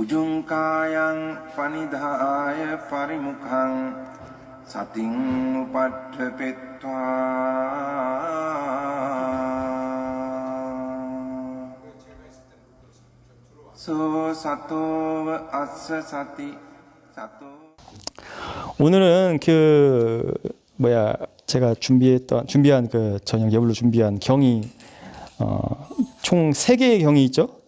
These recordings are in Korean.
우중가양 파니다ය පරිමුඛං සතින් උපට්ඨපෙත්වා 소 සතෝව අස්ස සති සතෝ. 오늘은 제가 준비한 그 저녁 예불로 준비한 경이 총 3개의 경이 있죠.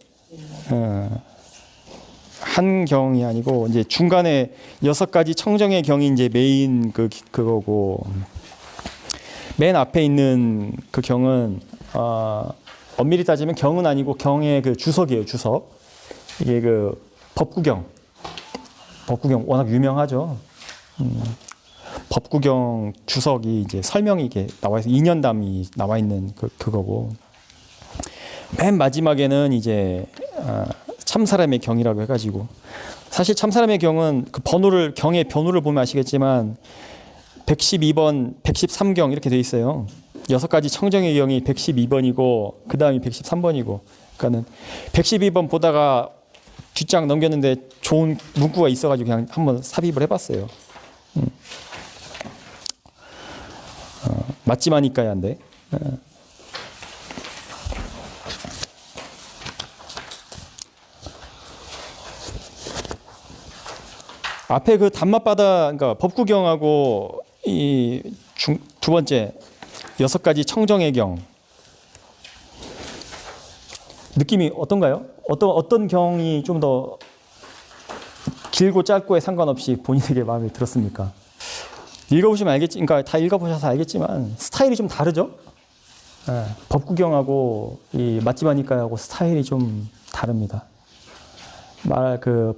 한 경이 아니고 이제 중간에 6가지 청정의 경이 이제 메인 그거고, 맨 앞에 있는 그 경은 엄밀히 따지면 경은 아니고 경의 그 주석이에요. 주석. 이게 그 법구경 워낙 유명하죠. 법구경 주석이 이제 설명이 이게 나와 있어, 2년담이 나와 있는 그거고, 맨 마지막에는 이제 참사람의 경이라고 해가지고, 사실 참사람의 경은 그 경의 번호를 보면 아시겠지만 112번, 113경 이렇게 돼 있어요. 6가지 청정의 경이 112번이고 그 다음이 113번이고, 그러니까는 112번 보다가 뒷장 넘겼는데 좋은 문구가 있어가지고 그냥 한번 삽입을 해봤어요. 맞지마니까야 한데. 앞에 그 단맛바다, 그러니까 법구경하고 이 두 번째 6가지 청정의 경, 느낌이 어떤가요? 어떤 경이 좀 더 길고 짧고에 상관없이 본인에게 마음에 들었습니까? 읽어보시면 그러니까 다 읽어보셔서 알겠지만 스타일이 좀 다르죠? 법구경하고 이 맞지마니까하고 스타일이 좀 다릅니다.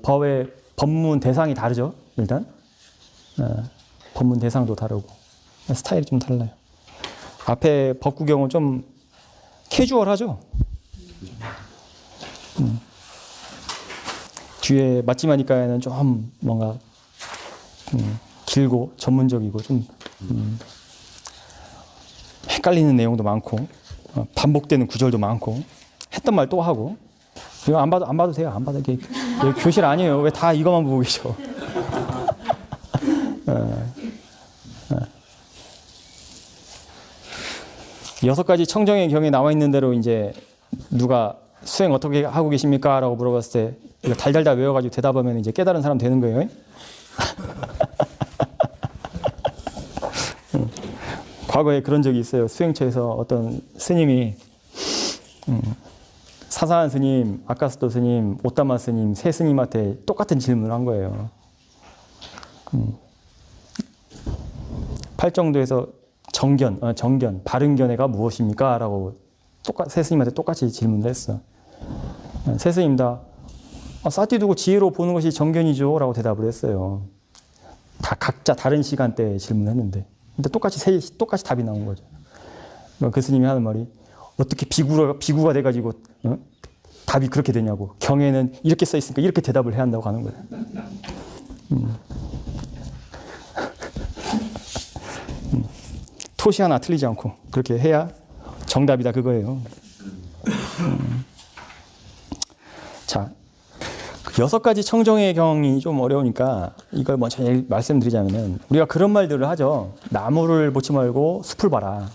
법의 법문 대상이 다르죠, 일단. 법문 대상도 다르고 스타일이 좀 달라요. 앞에 법구경은 좀 캐주얼하죠. 뒤에 맞지마니까에는 좀 뭔가 길고 전문적이고 좀 헷갈리는 내용도 많고 반복되는 구절도 많고 했던 말 또 하고. 이거 안 봐도 돼요. 안 봐도 이게 교실 아니에요. 왜 다 이것만 보고 계셔? 6가지 청정의 경에 나와 있는 대로 이제 누가 수행 어떻게 하고 계십니까? 라고 물어봤을 때 이거 달달달 외워가지고 대답하면 이제 깨달은 사람 되는 거예요. 과거에 그런 적이 있어요. 수행처에서 어떤 스님이 사사한 스님, 아까스토 스님, 오타마 스님, 세 스님한테 똑같은 질문을 한 거예요. 팔정도에서 정견, 바른견해가 무엇입니까? 라고 세 스님한테 똑같이 질문을 했어. 세 스님 다 싸띠 두고 지혜로 보는 것이 정견이죠. 라고 대답을 했어요. 다 각자 다른 시간대에 질문했는데. 근데 똑같이 답이 나온 거죠. 그 스님이 하는 말이, 어떻게 비구가 돼가지고 답이 그렇게 되냐고. 경에는 이렇게 써 있으니까 이렇게 대답을 해야 한다고 하는 거예요. 토시 하나 틀리지 않고 그렇게 해야 정답이다 그거예요. 자, 6가지 청정의 경이 좀 어려우니까 이걸 먼저 말씀드리자면은, 우리가 그런 말들을 하죠. 나무를 보지 말고 숲을 봐라.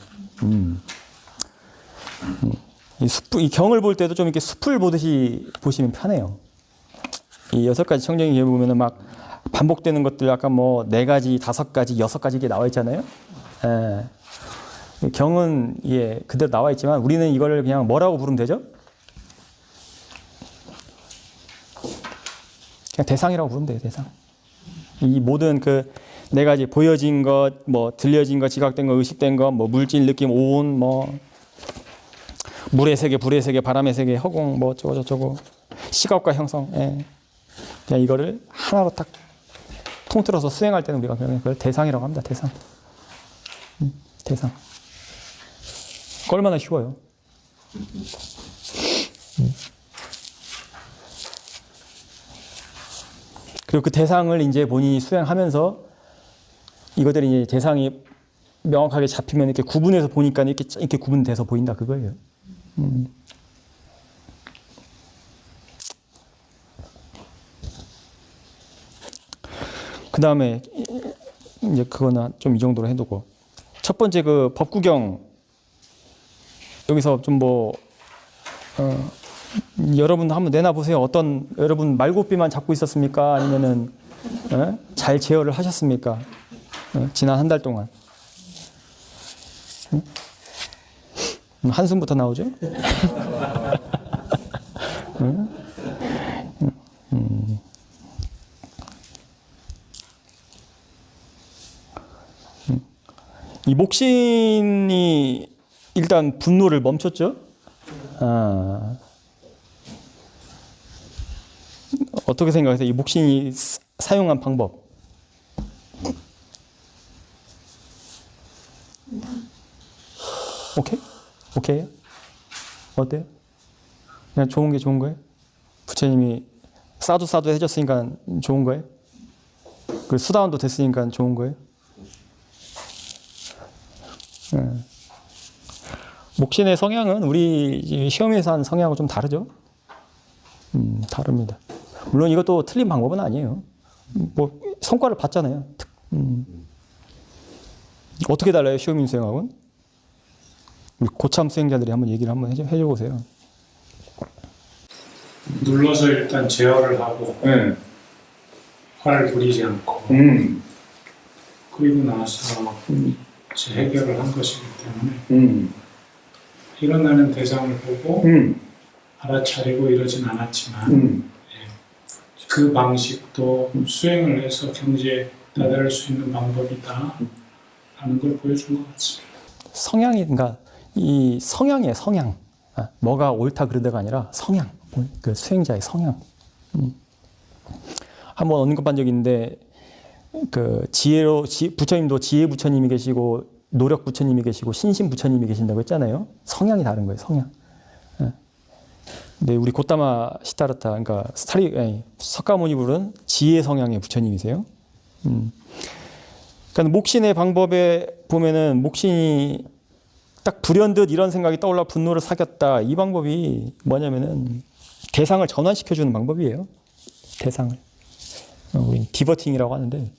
이 경을 볼 때도 좀 이렇게 숲을 보듯이 보시면 편해요. 이 6가지 청정의 경을 보면은 막 반복되는 것들, 아까 뭐 4가지, 5가지, 6가지 이게 나와 있잖아요. 경은 그대로 나와 있지만 우리는 이거를 그냥 뭐라고 부르면 되죠? 그냥 대상이라고 부르면 돼요. 대상. 이 모든 그 4가지 보여진 것, 뭐 들려진 것, 지각된 것, 의식된 것, 뭐 물질, 느낌, 온, 뭐 물의 세계, 불의 세계, 바람의 세계, 허공, 뭐 저거 시각과 형성. 그냥 이거를 하나로 딱 통틀어서 수행할 때는 우리가 그걸 대상이라고 합니다. 대상. 대상. 얼마나 쉬워요. 그리고 그 대상을 이제 본인이 수행하면서 이것들이 이제 대상이 명확하게 잡히면 이렇게 구분해서 보니까 이렇게 구분돼서 보인다 그거예요. 그 다음에 이제 그거는 좀 이 정도로 해두고 첫 번째 그 법구경 여기서 좀 뭐 여러분 한번 내놔 보세요. 어떤 여러분 말고삐만 잡고 있었습니까? 아니면은 잘 제어를 하셨습니까? 지난 한 달 동안 한숨부터 나오죠? 이 목신이 일단 분노를 멈췄죠? 어떻게 생각하세요? 이 목신이 사용한 방법. 오케이? 오케이요? 어때요? 그냥 좋은 게 좋은 거예요? 부처님이 싸도 해줬으니까 좋은 거예요? 그 수다원도 됐으니까 좋은 거예요? 목신의 성향은 우리 시험에서 한 성향하고 좀 다르죠? 다릅니다. 물론 이것도 틀린 방법은 아니에요. 뭐 성과를 봤잖아요. 어떻게 달라요? 시험인 수행하고는? 우리 고참 수행자들이 한번 얘기를 한번 해줘 보세요. 눌러서 일단 제어를 하고 화를 부리지 않고 그리고 나서 이제 해결을 한 것이기 때문에 일어나는 대상을 보고 알아차리고 이러진 않았지만 그 방식도 수행을 해서 경지에 다다를 수 있는 방법이다 라는 걸 보여준 것 같습니다. 성향이, 그러니까 이 성향이에요, 성향. 뭐가 옳다 그르다가 아니라 성향. 그 수행자의 성향. 한번 언급한 적이 있는데, 그 부처님도 지혜 부처님이 계시고, 노력 부처님이 계시고, 신심 부처님이 계신다고 했잖아요. 성향이 다른 거예요, 성향. 근데 우리 고타마 시타르타, 그러니까 석가모니 부른 지혜 성향의 부처님이세요. 그러니까 목신의 방법에 보면은 목신이 딱 불현듯 이런 생각이 떠올라 분노를 사겼다. 이 방법이 뭐냐면은 대상을 전환시켜주는 방법이에요. 대상을. 우리 디버팅이라고 하는데,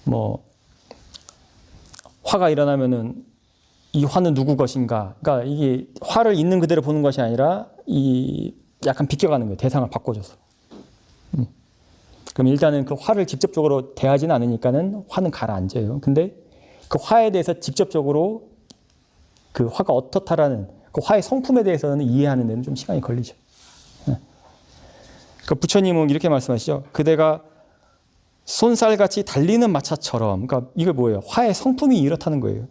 뭐 화가 일어나면은 이 화는 누구 것인가? 그러니까 이게 화를 있는 그대로 보는 것이 아니라 이 약간 비껴가는 거예요. 대상을 바꿔줘서. 그럼 일단은 그 화를 직접적으로 대하지는 않으니까는 화는 가라앉아요. 근데 그 화에 대해서 직접적으로 그 화가 어떻다라는 그 화의 성품에 대해서는 이해하는 데는 좀 시간이 걸리죠. 그 부처님은 이렇게 말씀하시죠. 그대가 손살같이 달리는 마차처럼. 그러니까 이게 뭐예요? 화의 성품이 이렇다는 거예요.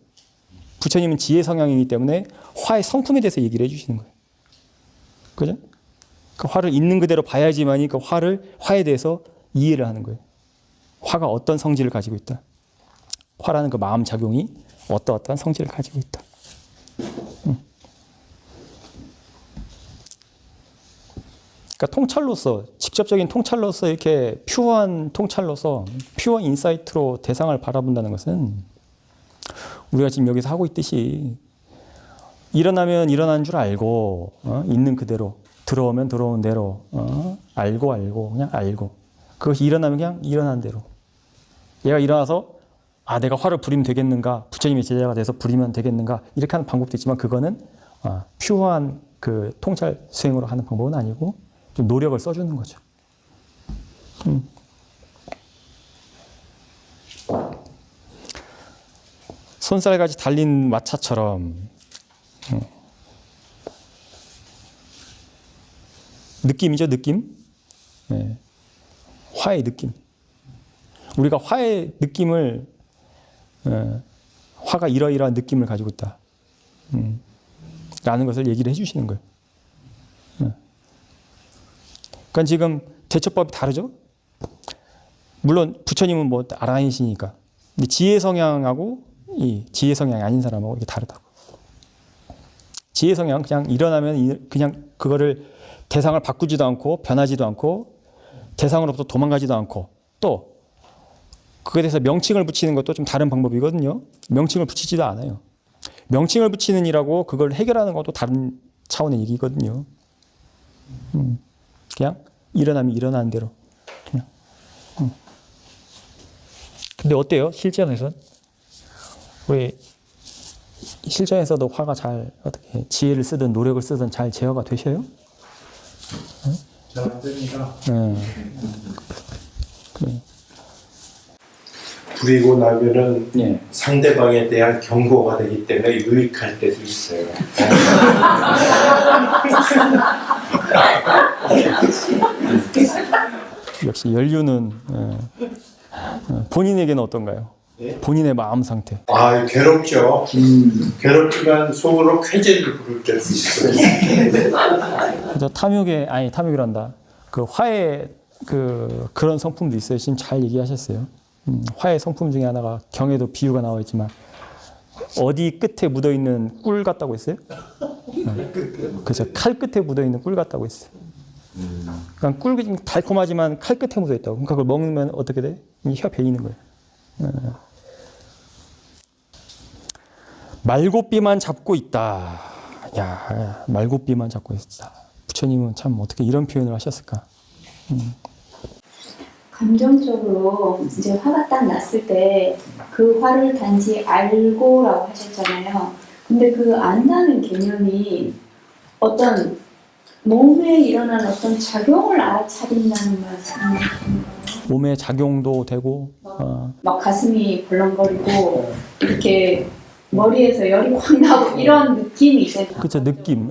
부처님은 지혜 성향이기 때문에 화의 성품에 대해서 얘기를 해주시는 거예요. 그죠? 그 화를 있는 그대로 봐야지만이 그 화에 대해서 이해를 하는 거예요. 화가 어떤 성질을 가지고 있다. 화라는 그 마음 작용이 어떠한 성질을 가지고 있다. 그러니까 통찰로서, 직접적인 통찰로서, 이렇게 퓨어한 통찰로서, 퓨어 인사이트로 대상을 바라본다는 것은 우리가 지금 여기서 하고 있듯이 일어나면 일어난 줄 알고, 있는 그대로, 들어오면 들어온 대로, 알고, 그냥 알고. 그것이 일어나면 그냥 일어난 대로. 얘가 일어나서, 내가 화를 부리면 되겠는가? 부처님의 제자가 돼서 부리면 되겠는가? 이렇게 하는 방법도 있지만 그거는 퓨어한 그 통찰 수행으로 하는 방법은 아니고 좀 노력을 써주는 거죠. 손살같이 달린 마차처럼 느낌이죠, 느낌. 네. 화의 느낌. 우리가 화의 느낌을 화가 이러이러한 느낌을 가지고 있다. 라는 것을 얘기를 해주시는 거예요. 그러니까 지금 대처법이 다르죠? 물론 부처님은 뭐 아라한이시니까. 근데 지혜 성향하고 이 지혜 성향이 아닌 사람하고 이게 다르다고. 지혜 성향은 그냥 일어나면 그냥 그거를 대상을 바꾸지도 않고 변하지도 않고 대상으로부터 도망가지도 않고 또 그거에 대해서 명칭을 붙이는 것도 좀 다른 방법이거든요. 명칭을 붙이지도 않아요. 명칭을 붙이는 일하고 그걸 해결하는 것도 다른 차원의 얘기거든요. 그냥 일어나면 일어나는 대로 그냥. 근데 어때요? 실전에선? 우리 실전에서도 화가 잘 어떻게 지혜를 쓰든 노력을 쓰든 잘 제어가 되셔요? 잘 안 됩니다. 그래. 부리고 나면은 예. 상대방에 대한 경고가 되기 때문에 유익할 때도 있어요. 역시 연륜은 본인에게는 어떤가요? 예? 본인의 마음 상태. 아, 괴롭죠. 괴롭지만 속으로 쾌재를 부를 때도 있어요. 그래서 탐욕이란다. 그 화의 그런 성품도 있어요. 지금 잘 얘기하셨어요. 화의 성품 중에 하나가 경에도 비유가 나와 있지만 어디 끝에 묻어 있는 꿀 같다고 했어요. 그래서 칼 끝에 묻어 있는 꿀 같다고 했어요. 그러니까 꿀이 달콤하지만 칼 끝에 묻어 있다고. 그러니까 그걸 먹으면 어떻게 돼? 혀 베이는 거예요. 말고삐만 잡고 있다. 야, 말고삐만 잡고 있다. 부처님은 참 어떻게 이런 표현을 하셨을까? 감정적으로 이제 화가 딱 났을 때 그 화를 단지 알고라고 하셨잖아요. 근데 그 안다는 개념이 어떤 몸에 일어나는 어떤 작용을 알아차린다는 말씀인가요? 몸의 작용도 되고, 막 가슴이 벌렁거리고 이렇게 머리에서 열이 확 나고 이런 느낌이 있잖아요. 그쵸, 느낌,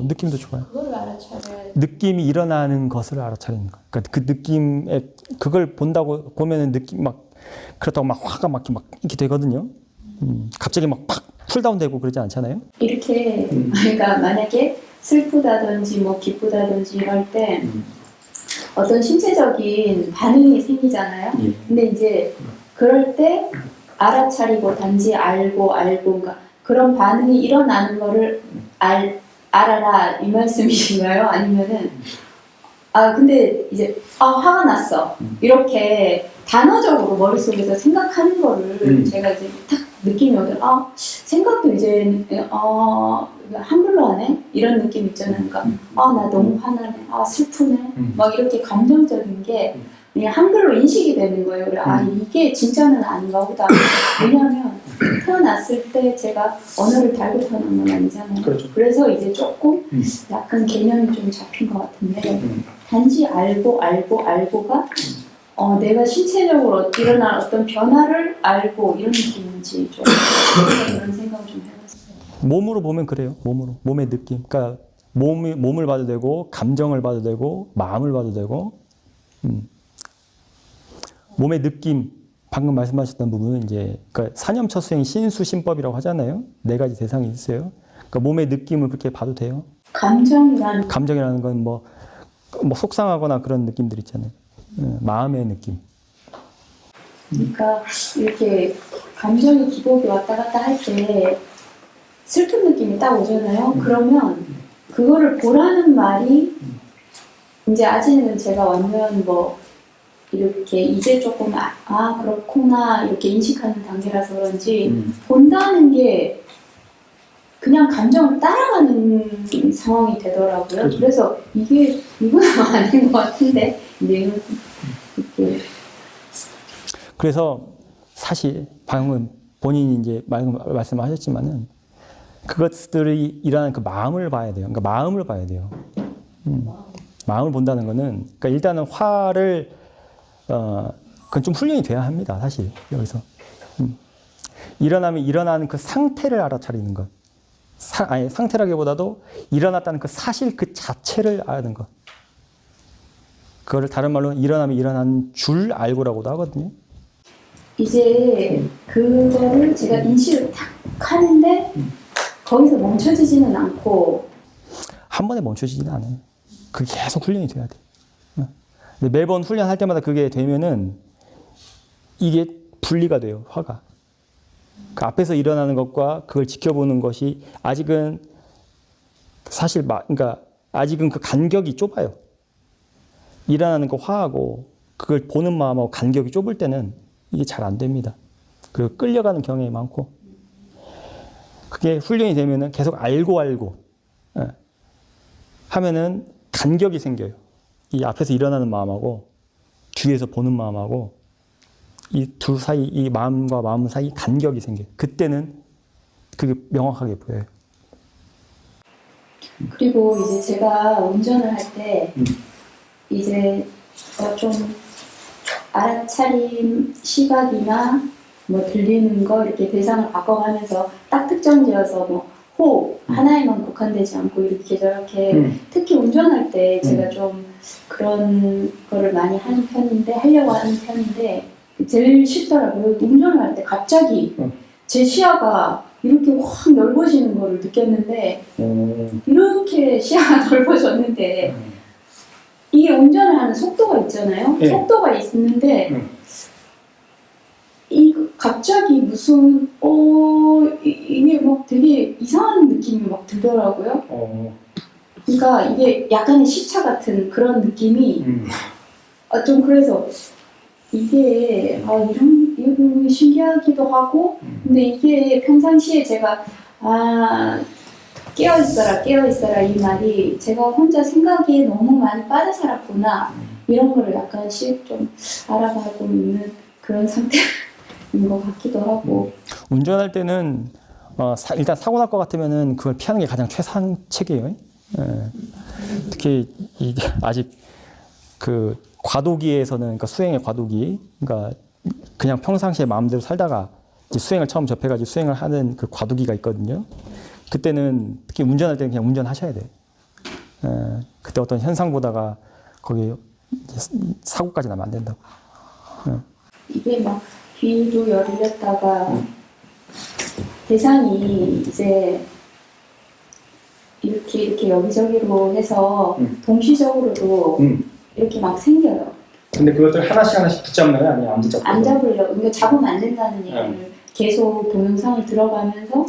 느낌도 좋아요. 그걸 알아차려야 느낌이 일어나는 것을 알아차리는 거. 그러니까 그 느낌에 그걸 보면은 느낌 그렇다고 막 화가 막 이렇게 되거든요. 갑자기 막 팍 쿨다운되고 그러지 않잖아요. 이렇게 그러니까 만약에 슬프다든지 뭐 기쁘다든지 이럴 때 어떤 신체적인 반응이 생기잖아요. 근데 이제 그럴 때 알아차리고 단지 알고 그러니까 그런 반응이 일어나는 거를 알아라 이 말씀이신가요? 아니면은 근데 이제 화가 났어 이렇게 단어적으로 머릿속에서 생각하는 거를 제가 이제 딱 느낌이 오더라고요. 생각도 이제 한글로 하네 이런 느낌 있잖아요. 그러니까 나 너무 화나네, 슬프네 막 이렇게 감정적인 게 그냥 한글로 인식이 되는 거예요. 그래, 이게 진짜는 아닌가 보다. 왜냐하면 태어났을 때 제가 언어를 달고 태어난 건 아니잖아요. 그렇죠. 그래서 이제 조금 약간 개념이 좀 잡힌 것 같은데 단지 알고가 내가 신체적으로 일어난 어떤 변화를 알고 이런 느낌인지 좀 그런 생각을 좀 해봤어요. 몸으로 보면 그래요. 몸의 느낌. 그러니까 몸을 봐도 되고, 감정을 봐도 되고, 마음을 봐도 되고, 몸의 느낌. 방금 말씀하셨던 부분은 이제 그러니까 사념처 수행 신수신법이라고 하잖아요. 4가지 대상이 있어요. 그러니까 몸의 느낌을 그렇게 봐도 돼요. 감정이라는 건 뭐 속상하거나 그런 느낌들 있잖아요. 마음의 느낌. 그러니까 이렇게 감정이 기복이 왔다 갔다 할 때 슬픈 느낌이 딱 오잖아요. 그러면 그거를 보라는 말이 이제 아직은 제가 완전 이렇게 이제 조금 그렇구나 이렇게 인식하는 단계라서 그런지 본다는 게 그냥 감정을 따라가는 상황이 되더라고요. 그렇죠. 그래서 이건 아닌 것 같은데 이제 이렇게 그래서 사실 방금 본인이 이제 말씀하셨지만은 그것들이 일어나는 그 마음을 봐야 돼요. 그러니까 마음을 봐야 돼요. 마음을 본다는 거는 그러니까 일단은 화를 그건 좀 훈련이 돼야 합니다. 사실 여기서 일어나면 일어나는 그 상태를 알아차리는 것. 상태라기보다도 일어났다는 그 사실 그 자체를 아는 것. 그거를 다른 말로 일어나면 일어나는 줄 알고라고도 하거든요. 이제 그거를 제가 인식을 탁 하는데 거기서 멈춰지지는 않고 한 번에 멈춰지지는 않아요. 그게 계속 훈련이 돼야 돼. 근데 매번 훈련할 때마다 그게 되면은 이게 분리가 돼요. 화가. 그 앞에서 일어나는 것과 그걸 지켜보는 것이 아직은 사실 그러니까 아직은 그 간격이 좁아요. 일어나는 그 화하고 그걸 보는 마음하고 간격이 좁을 때는 이게 잘 안 됩니다. 그리고 끌려가는 경향이 많고 그게 훈련이 되면은 계속 알고 하면은 간격이 생겨요. 이 앞에서 일어나는 마음하고 뒤에서 보는 마음하고 이 둘 사이, 이 마음과 마음 사이 간격이 생겨요. 그때는 그게 명확하게 보여요. 그리고 이제 제가 운전을 할 때 이제 좀 알아차림 시각이나 뭐 들리는 거 이렇게 대상을 바꿔가면서 딱 특정지어서 뭐 호흡 하나에만 국한되지 않고 이렇게 저렇게 특히 운전할 때 제가 좀 그런 거를 많이 하는 편인데 하려고 하는 편인데 제일 쉽더라고요. 운전을 할 때 갑자기 제 시야가 이렇게 확 넓어지는 거를 느꼈는데 이렇게 시야가 넓어졌는데 이게 운전을 하는 속도가 있잖아요. 네. 속도가 있는데 이 갑자기 무슨 이게 막 되게 이상한 느낌이 막 들더라고요. 그러니까 이게 약간의 시차 같은 그런 느낌이 좀 그래서 이게 이런 신기하기도 하고 근데 이게 평상시에 제가 깨어있어라 이 말이 제가 혼자 생각에 너무 많이 빠져 살았구나 이런 거를 약간씩 좀 알아가고 있는 그런 상태인 것 같기도 하고 운전할 때는 일단 사고 날 것 같으면은 그걸 피하는 게 가장 최상책이에요. 특히 이게 아직 그 과도기에서는 그러니까 수행의 과도기, 그러니까 그냥 평상시에 마음대로 살다가 이제 수행을 처음 접해가지고 수행을 하는 그 과도기가 있거든요. 그때는 특히 운전할 때는 그냥 운전하셔야 돼요. 그때 어떤 현상 보다가 거기 사고까지 나면 안 된다고. 이게 막 귀도 열렸다가 대상이 이제 이렇게 여기저기로 해서 동시적으로도 이렇게 막 생겨요. 근데 그것들 하나씩 붙잡나요? 아니면 안 붙잡고? 안 잡으려고. 그러니까 잡으면 안 된다는 얘기를 계속 동영상을 들어가면서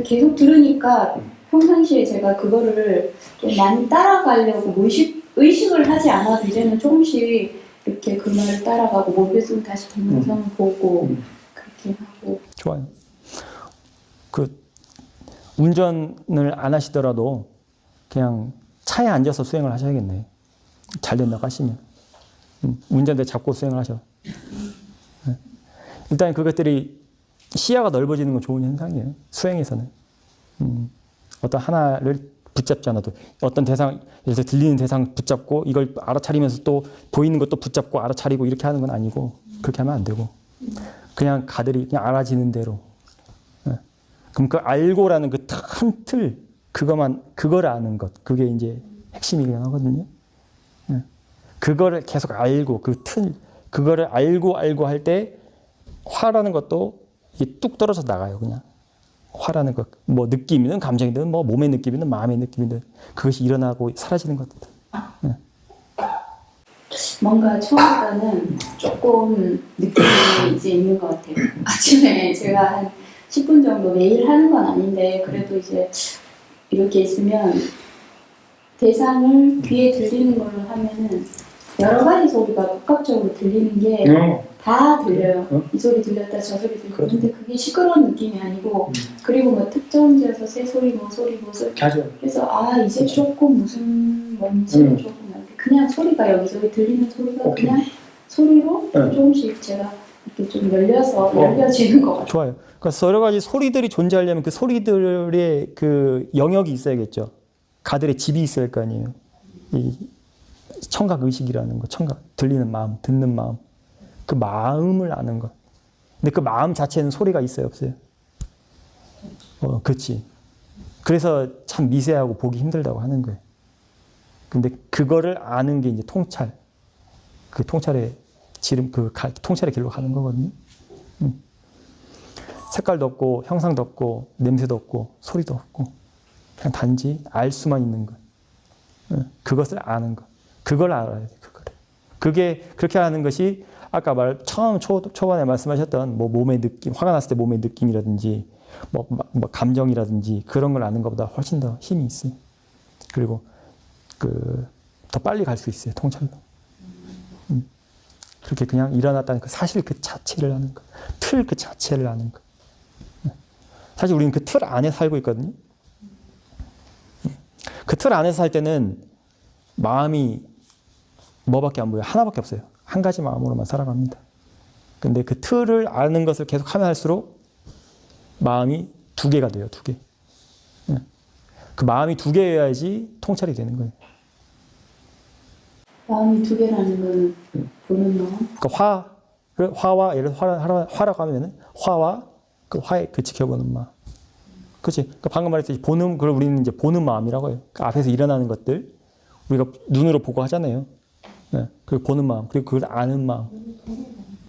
계속 들으니까 평상시에 제가 그거를 좀 많이 따라가려고 의식을 하지 않아도 이제는 조금씩 이렇게 그 말을 따라가고 모르겠으면 다시 동영상을 보고 그렇게 하고. 좋아요. 그 운전을 안 하시더라도 그냥 차에 앉아서 수행을 하셔야겠네. 잘 된다고 하시면. 운전대 잡고 수행을 하셔. 일단 그것들이 시야가 넓어지는 건 좋은 현상이에요. 수행에서는. 어떤 하나를 붙잡지 않아도 어떤 대상, 예를 들어 들리는 대상 붙잡고 이걸 알아차리면서 또 보이는 것도 붙잡고 알아차리고 이렇게 하는 건 아니고 그렇게 하면 안 되고 그냥 가들이 그냥 알아지는 대로. 그럼 그 알고라는 그 큰 틀, 그걸 아는 것, 그게 이제 핵심이긴 하거든요. 그거를 계속 알고, 그 틀, 그거를 알고 할 때 화라는 것도 이게 뚝 떨어져 나가요, 그냥. 화라는 것, 뭐 느낌이든 감정이든 뭐 몸의 느낌이든 마음의 느낌이든 그것이 일어나고 사라지는 것들. 뭔가 처음보다는 조금 느낌이 이제 있는 것 같아요. 아침에 제가 한 10분 정도 매일 하는 건 아닌데 그래도 이제 이렇게 있으면 대상을 귀에 들리는 걸로 하면은 여러 가지 소리가 복합적으로 들리는 게 다 들려요. 이 소리 들렸다 저 소리 들렸다. 근데 그게 시끄러운 느낌이 아니고 그리고 뭐 특정지어서 새 소리 뭐 소리 그래서 이제 조금 뭔지 조금 이렇게 그냥 소리가 여기저기 들리는 소리가 그냥 소리로 조금씩 제가 이렇게 좀 열려지는 것 같아요. 좋아요. 그래서 여러 가지 소리들이 존재하려면 그 소리들의 그 영역이 있어야겠죠. 가들의 집이 있어야 할 거 아니에요. 이 청각 의식이라는 거, 청각, 들리는 마음, 듣는 마음, 그 마음을 아는 것. 근데 그 마음 자체는 소리가 있어요, 없어요? 그렇지. 그래서 참 미세하고 보기 힘들다고 하는 거예요. 근데 그거를 아는 게 이제 통찰. 그 통찰의 통찰의 길로 가는 거거든요. 색깔도 없고, 형상도 없고, 냄새도 없고, 소리도 없고, 그냥 단지 알 수만 있는 것. 그것을 아는 것. 그걸 알아야 돼, 그게, 그렇게 하는 것이 아까 초반에 말씀하셨던 뭐 몸의 느낌, 화가 났을 때 몸의 느낌이라든지, 뭐 감정이라든지 그런 걸 아는 것보다 훨씬 더 힘이 있어요. 그리고 더 빨리 갈 수 있어요, 통찰로. 그렇게 그냥 일어났다는 그 사실 그 자체를 아는 것. 틀 그 자체를 아는 것. 사실 우리는 그 틀 안에 살고 있거든요. 그 틀 안에서 살 때는 마음이 뭐밖에 안 보여요? 하나밖에 없어요. 한 가지 마음으로만 살아갑니다. 근데 그 틀을 아는 것을 계속 하면 할수록 마음이 두 개가 돼요. 두 개. 그 마음이 두 개여야지 통찰이 되는 거예요. 마음이 두 개라는 건 보는 마음. 그러니까 화와 예를 들어 화라고 하면은 화와 그 화에 그 지켜보는 마음. 그렇지? 그러니까 방금 말했듯이 보는 그걸 우리는 이제 보는 마음이라고 해요. 그러니까 앞에서 일어나는 것들 우리가 눈으로 보고 하잖아요. 네. 그리고 보는 마음 그리고 그걸 아는 마음.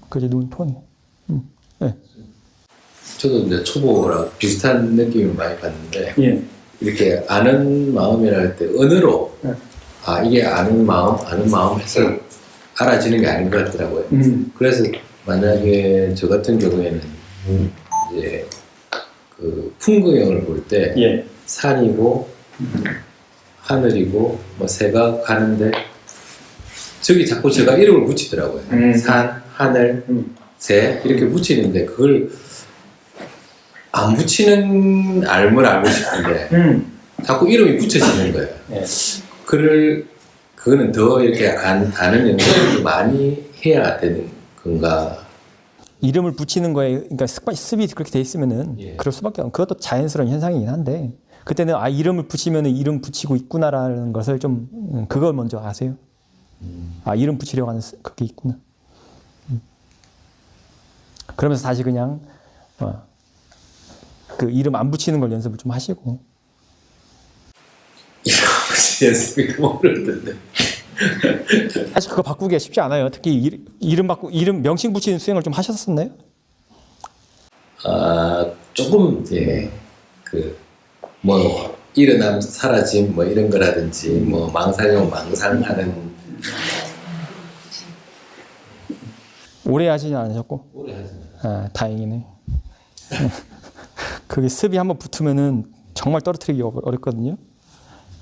그게 눈 톤이. 네. 저도 이제 초보라 비슷한 느낌을 많이 받는데 예. 이렇게 아는 마음이라 할 때 언어로 아 이게 아는 마음 해서 알아지는 게 아닌 것 같더라고요. 그래서 만약에 저 같은 경우에는 이제 그 풍경을 볼 때 예. 산이고 하늘이고 뭐 새가 가는데 저기 자꾸 제가 이름을 붙이더라고요. 산, 하늘, 새 이렇게 붙이는데 그걸 안 붙이는 알면 알고 싶은데 자꾸 이름이 붙여지는 거예요. 예. 그거는 더 이렇게 아는 연습을 많이 해야 되는 건가? 이름을 붙이는 거에 그러니까 습이 그렇게 돼 있으면은 예. 그럴 수밖에 없는 그것도 자연스러운 현상이긴 한데 그때는 아 이름을 붙이면은 이름 붙이고 있구나라는 것을 좀 그걸 먼저 아세요. 아 이름 붙이려고 하는 그게 있구나. 그러면서 다시 그냥 그 이름 안 붙이는 걸 연습을 좀 하시고. 이거 연습이 모르던데. 사실 그거 바꾸기가 쉽지 않아요. 특히 이름 명칭 붙이는 수행을 좀 하셨었나요? 아 조금 예 그 뭐 일어남 사라짐 뭐 이런 거라든지 뭐 망상용 망상하는 오래 하시지 않으셨고? 오래 하잖아요. 아, 다행이네. 그게 습이 한번 붙으면은 정말 떨어뜨리기 어렵거든요.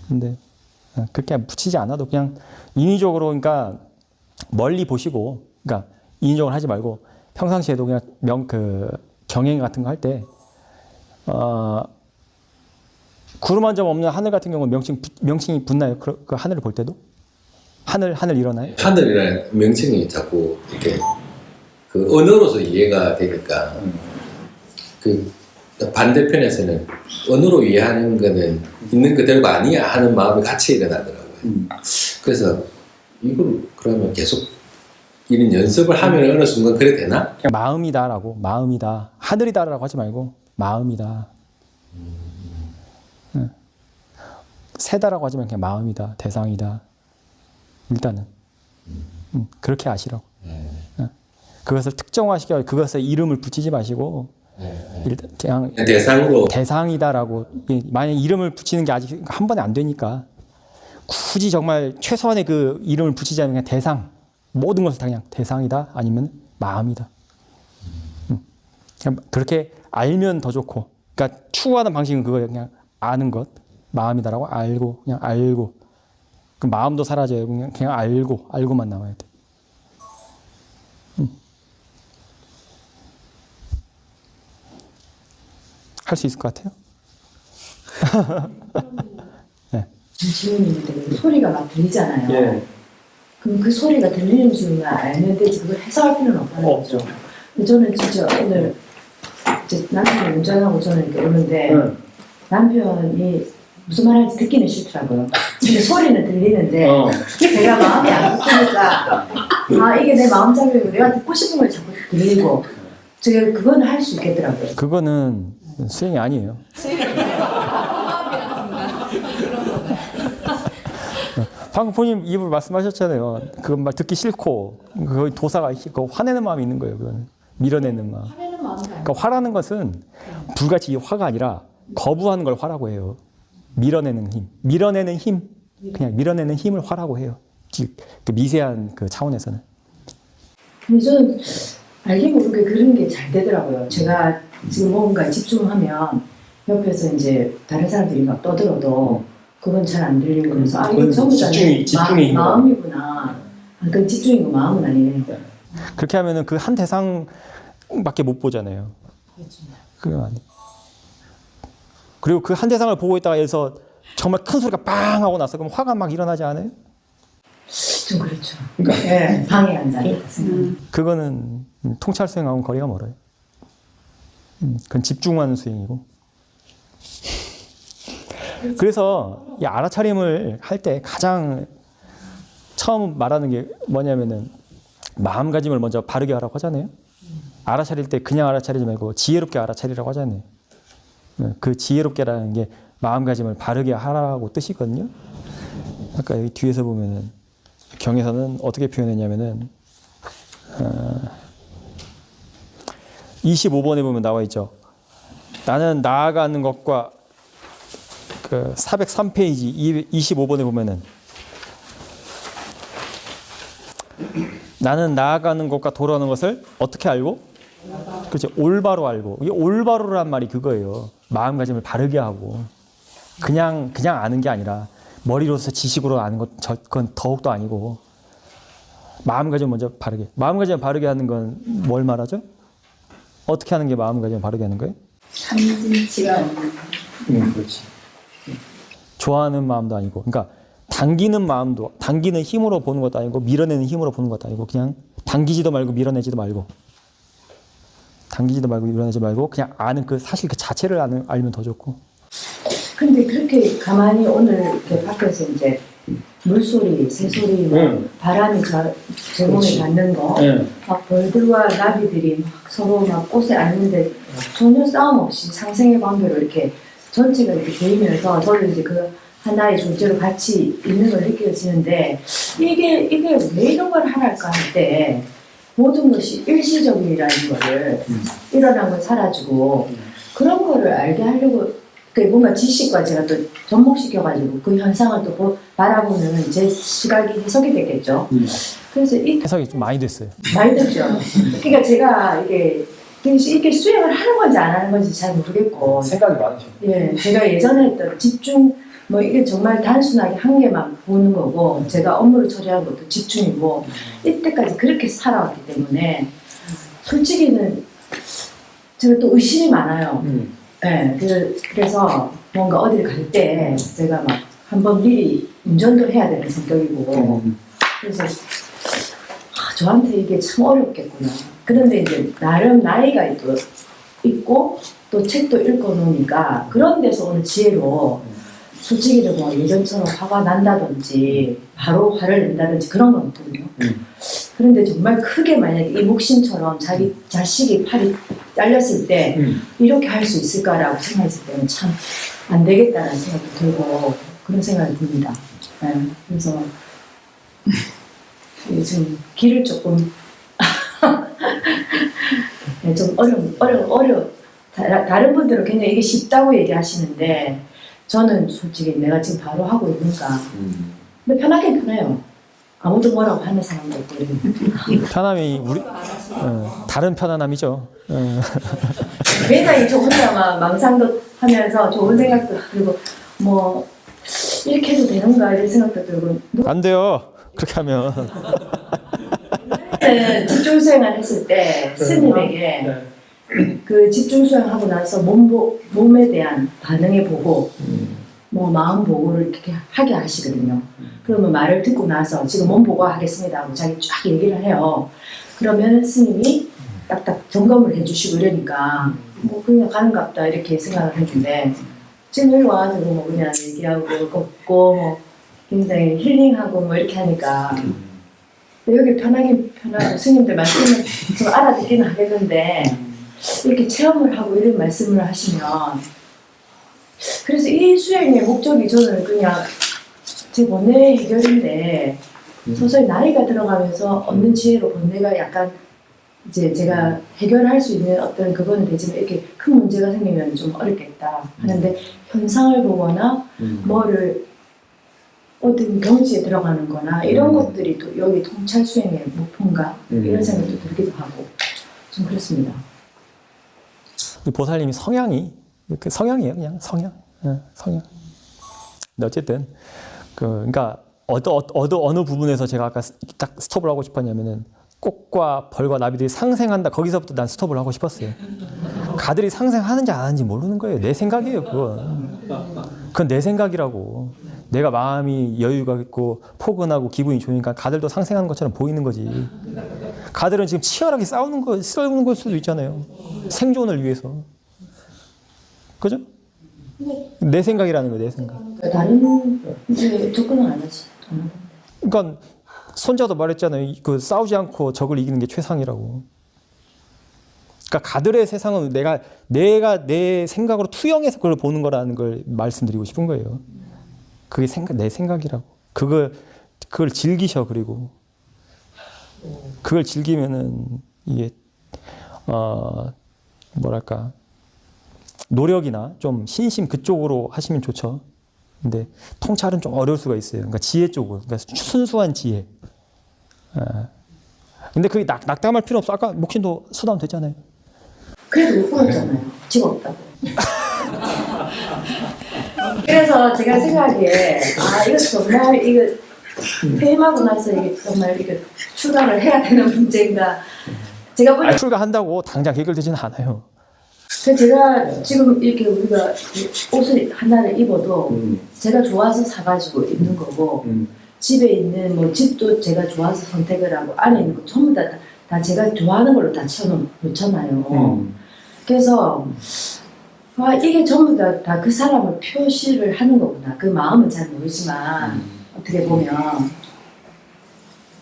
근데 그렇게 붙이지 않아도 그냥 인위적으로 그러니까 멀리 보시고 그러니까 인위적으로 하지 말고 평상시에도 그냥 경행 같은 거 할 때 구름 한 점 없는 하늘 같은 경우는 명칭이 붙나요? 그 하늘을 볼 때도? 하늘 일어나요? 하늘이라는 명칭이 자꾸 이렇게 그 언어로서 이해가 되니까 그 반대편에서는 언어로 이해하는 거는 있는 그대로가 아니야 하는 마음이 같이 일어나더라고요. 그래서 이걸 그러면 계속 이런 연습을 하면 어느 순간 그래 되나? 그냥 마음이다. 하늘이다라고 하지 말고 마음이다. 새다라고 하지 말고 그냥 마음이다. 대상이다. 일단은 그렇게 아시라고. 그것을 특정화시켜 그것에 이름을 붙이지 마시고 일단 그냥 대상으로 대상이다라고 만약 이름을 붙이는 게 아직 한 번에 안 되니까 굳이 정말 최소한의 그 이름을 붙이자면 그냥 대상 모든 것을 다 그냥 대상이다 아니면 마음이다. 그냥 그렇게 알면 더 좋고 그러니까 추구하는 방식은 그거예요. 그냥 아는 것 마음이다라고 알고 그냥 알고 그 마음도 사라져요. 그냥 알고만 남아야 돼. 할 수 있을 것 같아요? 네. 질문이 있는데 소리가 막 들리잖아요. 예. 그럼 그 소리가 들리는 줄만 알면 되지 그걸 해석할 필요는 없다는 거죠. 근데 저는 진짜 오늘 이제 남편이 운전하고 저는 이렇게 오는데 남편이 무슨 말하는지 듣기는 싫더라고요. 근데 소리는 들리는데 내가 마음이 안 듣기니까 아 이게 내 마음 잡이고 내가 듣고 싶은 걸 자꾸 들리고 제가 그건 할 수 있겠더라고요. 그거는 수행이 아니에요. 방금 본인 입으로 말씀하셨잖아요. 그건 말 듣기 싫고 그 도사가 그 화내는 마음이 있는 거예요. 그거는 밀어내는 마음. 그러니까 화라는 것은 불같이 화가 아니라 거부하는 걸 화라고 해요. 밀어내는 힘, 그냥 밀어내는 힘을 화라고 해요. 그 미세한 그 차원에서는. 근데 저는 알게 모르게 그런 게 잘 되더라고요. 제가 지금 뭔가 집중하면 옆에서 이제 다른 사람들이 막 떠들어도 그건 잘 안 들리고 그래서 아 이거 전부 다 마음이구나. 그건 집중이고 마음은 아니네. 그렇게 하면은 그 한 대상밖에 못 보잖아요. 그건 아니. 그리고 그 한 대상을 보고 있다가 해서 정말 큰 소리가 빵 하고 나서 그럼 화가 막 일어나지 않아요? 좀 그렇죠. 네, 방해한다는 생각. 그거는 통찰 수행하고는 거리가 멀어요. 그건 집중하는 수행이고. 그래서 이 알아차림을 할 때 가장 처음 말하는 게 뭐냐면은 마음가짐을 먼저 바르게 하라고 하잖아요. 알아차릴 때 그냥 알아차리지 말고 지혜롭게 알아차리라고 하잖아요. 그 지혜롭게라는 게 마음가짐을 바르게 하라고 뜻이거든요. 아까 여기 뒤에서 보면은 경에서는 어떻게 표현했냐면은 25번에 보면 나와 있죠. 나는 나아가는 것과 그 403페이지 25번에 보면은 나는 나아가는 것과 돌아오는 것을 어떻게 알고? 그렇죠. 올바로 알고. 이게 올바로란 말이 그거예요. 마음가짐을 바르게 하고 그냥 아는 게 아니라 머리로서 지식으로 아는 것 그건 더욱도 아니고 마음가짐 먼저 바르게. 마음가짐 바르게 하는 건 뭘 말하죠? 어떻게 하는 게 마음가짐 바르게 하는 거예요? 참지치가 없는. 그렇지. 좋아하는 마음도 아니고, 그러니까 당기는 마음도, 당기는 힘으로 보는 것도 아니고, 밀어내는 힘으로 보는 것도 아니고, 그냥 당기지도 말고 밀어내지도 말고, 당기지도 말고 밀어내지 말고, 그냥 아는 그 사실 그 자체를 알면 더 좋고. 근데 그렇게 가만히 오늘 이렇게 밖에서 이제 물소리, 새소리, 뭐 바람이 제 몸에 닿는 거, 막 벌들과 나비들이 막 서로 막 꽃에 앉는데 전혀 싸움 없이 상생의 관계로 이렇게 전체가 이렇게 보이면서 저는 이제 그 하나의 존재로 같이 있는 걸 느껴지는데 이게 왜 이런 걸 하랄까 할 때 모든 것이 일시적이라는 거를 일어난 건 사라지고 그런 거를 알게 하려고 뭔가 지식과 제가 또 접목시켜가지고 그 현상을 또 바라보는 제 시각이 해석이 됐겠죠. 그래서 이 해석이 좀 많이 됐어요. 많이 됐죠. 그러니까 제가 이게 수행을 하는 건지 안 하는 건지 잘 모르겠고 생각이 많으셔. 예, 제가 예전에 했던 집중 뭐 이게 정말 단순하게 한 개만 보는 거고 제가 업무를 처리하는 것도 집중이고 이때까지 그렇게 살아왔기 때문에 솔직히는 제가 또 의심이 많아요. 네, 그래서 뭔가 어딜 갈 때 제가 막 한번 미리 운전도 해야 되는 성격이고 그래서 저한테 이게 참 어렵겠구나. 그런데 이제 나름 나이가 또 있고 또 책도 읽어 놓으니까 그런 데서 오는 지혜로 솔직히 뭐 예전처럼 화가 난다든지 바로 화를 낸다든지 그런 건 없거든요. 그런데 정말 크게 만약에 이 목심처럼 자기 자식이 팔이 잘렸을 때 이렇게 할 수 있을까라고 생각했을 때는 참 안 되겠다는 생각도 들고 그런 생각이 듭니다. 네, 그래서 지금 길을 조금 네, 좀 어려워. 다른 분들은 굉장히 이게 쉽다고 얘기하시는데 저는 솔직히 내가 지금 바로 하고 있는가. 근데 편하긴 편해요. 아무도 뭐라고 하는 사람도 없고 이러니까. 편함이 다른 편안함이죠. 맨날 저 혼자 막 망상도 하면서 좋은 생각도 들고 뭐 이렇게 해도 되는가 이런 생각도 들고 안 돼요. 그렇게 하면. 집중 수행을 했을 때 스님에게 그 집중 수행하고 나서 몸에 대한 반응의 보고 뭐 마음 보고를 이렇게 하게 하시거든요. 그러면 말을 듣고 나서 지금 몸 보고 하겠습니다 하고 자기 쫙 얘기를 해요. 그러면 스님이 딱딱 점검을 해주시고 이러니까 뭐 그냥 가는갑다 이렇게 생각을 했는데 지금 여기 와가지고 뭐 그냥 얘기하고 걷고 뭐 굉장히 힐링하고 뭐 이렇게 하니까 여기 편하긴 편하고 스님들 말씀을 좀 알아듣기는 하겠는데 이렇게 체험을 하고 이런 말씀을 하시면 그래서 이 수행의 목적이 저는 그냥 제 번뇌 해결인데 서서히 나이가 들어가면서 얻는 지혜로 번뇌가 약간 이제 제가 해결할 수 있는 어떤 그거는 되지만 이렇게 큰 문제가 생기면 좀 어렵겠다 하는데 현상을 보거나 뭐를 어떤 경지에 들어가는 거나 이런 것들이 또 여기 통찰 수행의 목표인가 이런 생각도 들기도 하고 좀 그렇습니다. 보살님이 성향이 그 성향이에요, 그냥 성향. 성향. 근데 어쨌든 그러니까 어느 부분에서 제가 아까 딱 스톱을 하고 싶었냐면은 꽃과 벌과 나비들이 상생한다. 거기서부터 난 스톱을 하고 싶었어요. 가들이 상생하는지 안 하는지 모르는 거예요. 내 생각이에요, 그건. 그건 내 생각이라고. 내가 마음이 여유가 있고 포근하고 기분이 좋으니까 가들도 상생하는 것처럼 보이는 거지. 가들은 지금 치열하게 싸우는 걸 수도 있잖아요. 생존을 위해서. 그죠? 내 생각이라는 거야, 내 생각. 다른 이제 접근은 안 하지. 그러니까 손자도 말했잖아요. 그 싸우지 않고 적을 이기는 게 최상이라고. 그러니까 가들의 세상은 내가 내 생각으로 투영해서 그걸 보는 거라는 걸 말씀드리고 싶은 거예요. 그게 내 생각이라고. 그걸 즐기셔. 그리고 그걸 즐기면은 이게 뭐랄까 노력이나 좀 신심 그쪽으로 하시면 좋죠. 근데 통찰은 좀 어려울 수가 있어요. 그러니까 지혜 쪽으로, 그러니까 순수한 지혜. 근데 그게 낙담할 필요 없어. 아까 목신도 수담 됐잖아요. 그래도 못 보였잖아요. 집 없다고. 그래서 제가 생각에 이거 정말 이거 퇴임하고 나서 이게 정말 이거 출가를 해야 되는 문제인가. 제가 보니 출가한다고 당장 해결되지는 않아요. 제가 지금 이렇게 우리가 옷을 하나를 입어도 제가 좋아서 사가지고 입는 거고 집에 있는 뭐 집도 제가 좋아서 선택을 하고 안에 있는 거 전부 다 제가 좋아하는 걸로 다 채워놓잖아요. 그래서 이게 전부 다 그 사람을 표시를 하는 거구나. 그 마음은 잘 모르지만 어떻게 보면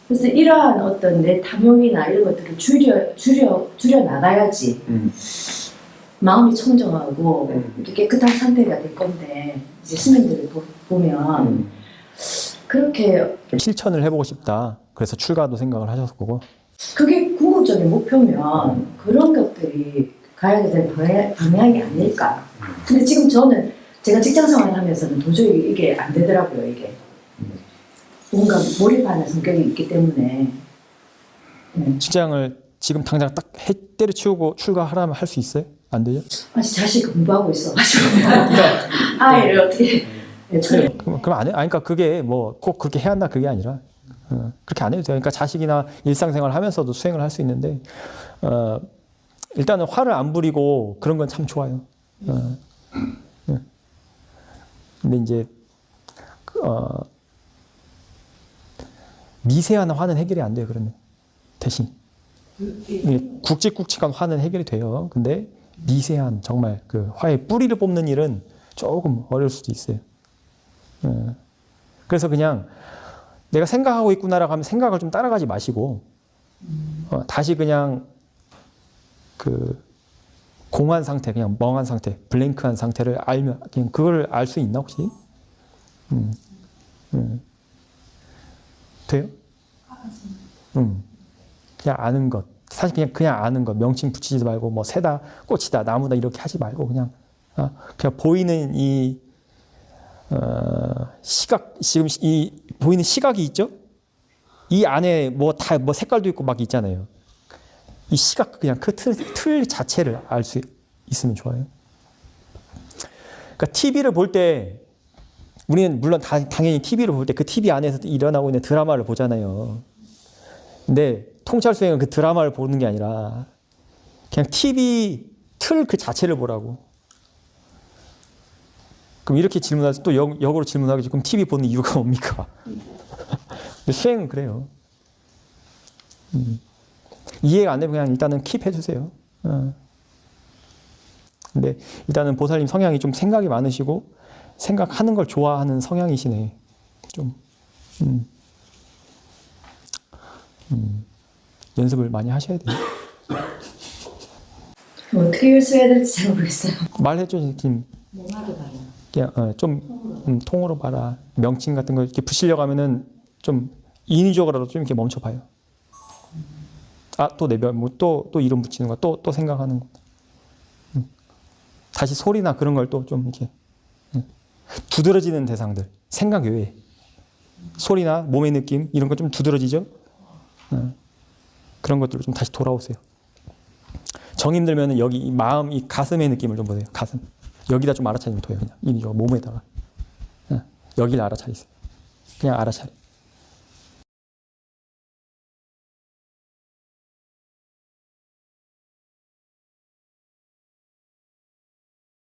그래서 이러한 어떤 내 탐욕이나 이런 것들을 줄여 나가야지 마음이 청정하고 이렇게 깨끗한 상태가 될 건데 이제 스님들을 보면 그렇게 실천을 해보고 싶다. 그래서 출가도 생각을 하셨을 거고. 그게 궁극적인 목표면 그런 것들이 가야 되는 방향이 아닐까. 근데 지금 저는 제가 직장 생활을 하면서는 도저히 이게 안 되더라고요. 이게 뭔가 몰입하는 성격이 있기 때문에. 직장을 지금 당장 딱 때려치우고 출가하라면 할 수 있어요? 안 되죠? 아직 자식 공부하고 있어가지고 아이를 어떻게 그럼 안 해? 그러니까 그게 뭐 꼭 그렇게 해야 한다 그게 아니라 그렇게 안 해도 돼요. 그러니까 자식이나 일상생활 하면서도 수행을 할 수 있는데 일단은 화를 안 부리고 그런 건 참 좋아요. 근데 이제 미세한 화는 해결이 안 돼요. 그러면 대신 굵직굵직한 화는 해결이 돼요. 근데 미세한 정말 그 화의 뿌리를 뽑는 일은 조금 어려울 수도 있어요. 그래서 그냥 내가 생각하고 있구나라고 하면 생각을 좀 따라가지 마시고 다시 그냥 그 공한 상태, 그냥 멍한 상태, 블랭크한 상태를 알면 그냥 그걸 알 수 있나 혹시? 돼요? 그냥 아는 것. 사실 그냥 아는 것. 명칭 붙이지 말고 뭐 새다, 꽃이다, 나무다 이렇게 하지 말고 그냥 보이는 이 시각, 지금 이 보이는 시각이 있죠? 이 안에 뭐 색깔도 있고 막 있잖아요. 이 시각 그냥 그 틀 자체를 알 수 있으면 좋아요. 그러니까 TV를 볼 때 우리는 물론 당연히 TV를 볼 때 그 TV 안에서 일어나고 있는 드라마를 보잖아요. 근데 통찰 수행은 그 드라마를 보는 게 아니라 그냥 TV 틀 그 자체를 보라고. 그럼 이렇게 질문하지 또 역으로 질문하겠지. 그럼 TV 보는 이유가 뭡니까? 근데 수행은 그래요. 이해가 안 되면 그냥 일단은 킵 해주세요. 근데 일단은 보살님 성향이 좀 생각이 많으시고 생각하는 걸 좋아하는 성향이시네. 좀 연습을 많이 하셔야 돼요. 어떻게 연습해야 될지 잘 모르겠어요. 말해줘, 김. 뭐하러 가요? 그냥 좀 통으로 봐라. 명칭 같은 거 이렇게 붙이려고 하면은 좀 인위적으로라도 좀 이렇게 멈춰봐요. 또 내변, 또 이름 붙이는 거, 또 생각하는 거. 다시 소리나 그런 걸 또 좀 이렇게 두드러지는 대상들, 생각 외에 소리나 몸의 느낌 이런 거 좀 두드러지죠. 그런 것들로 좀 다시 돌아오세요. 정 힘들면은 여기 이 마음, 이 가슴의 느낌을 좀 보세요. 가슴 여기다 좀 알아차리면 돼요. 그냥 인위적으로 몸에다가 여기를 알아차리세요. 그냥 알아차려.